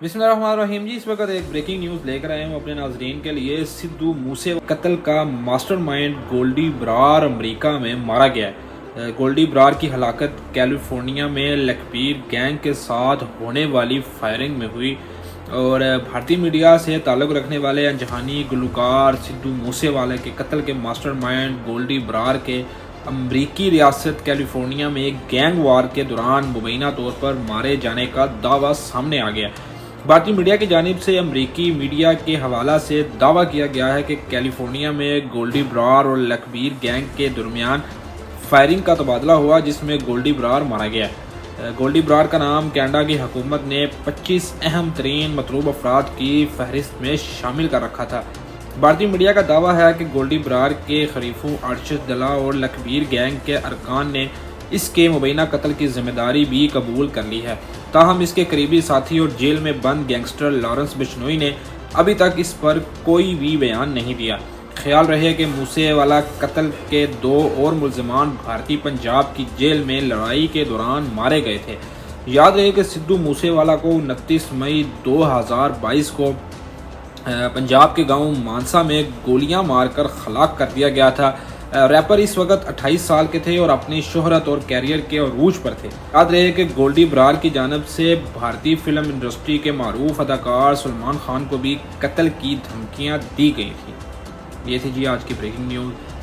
बिस्मिल्लाहिर्रहमानिर्रहीम जी। इस वक्त एक ब्रेकिंग न्यूज़ लेकर आए हूँ अपने नाजरीन के लिए। सिद्धू मूसे कत्ल का मास्टरमाइंड गोल्डी ब्रार अमेरिका में मारा गया है। गोल्डी ब्रार की हलाकत कैलिफोर्निया में लखबीर गैंग के साथ होने वाली फायरिंग में हुई और भारतीय मीडिया से ताल्लुक़ रखने वाले अनजहानी गुलकार सिद्धू मूसेवाले के कत्ल के मास्टरमाइंड गोल्डी ब्रार के अमरीकी रियासत कैलिफोर्निया में एक गैंग वार के दौरान मुबैना तौर पर मारे जाने का दावा सामने आ गया। भारतीय मीडिया की जानिब से अमरीकी मीडिया के हवाला से दावा किया गया है कि कैलिफोर्निया में गोल्डी ब्रार और लखबीर गैंग के दरमियान फायरिंग का तबादला हुआ, जिसमें गोल्डी ब्रार मारा गया। गोल्डी ब्रार का नाम कनाडा की हुकूमत ने 25 अहम तरीन मतलूब अफराद की फहरिस्त में शामिल कर रखा था। भारतीय मीडिया का दावा है कि गोल्डी ब्रार के खरीफों अरशद दला और लखबीर गैंग के अरकान ने इसके मुबैना कत्ल की जिम्मेदारी भी कबूल कर ली है। ताहम इसके करीबी साथी और जेल में बंद गैंगस्टर लॉरेंस बिश्नोई ने अभी तक इस पर कोई भी बयान नहीं दिया। ख्याल रहे कि मूसेवाला कत्ल के 2 और मुल्ज़िमान भारतीय पंजाब की जेल में लड़ाई के दौरान मारे गए थे। याद रहे कि सिद्धू मूसेवाला को 29 मई 2022 को पंजाब के गांव मानसा में गोलियां मारकर हलाक कर दिया गया था। रैपर इस वक्त 28 साल के थे और अपनी शोहरत और कैरियर के अरूज पर थे। याद रहे कि गोल्डी ब्रार की जानब से भारतीय फिल्म इंडस्ट्री के मारूफ अदाकार सलमान खान को भी कत्ल की धमकियां दी गई थी। ये थी जी आज की ब्रेकिंग न्यूज़।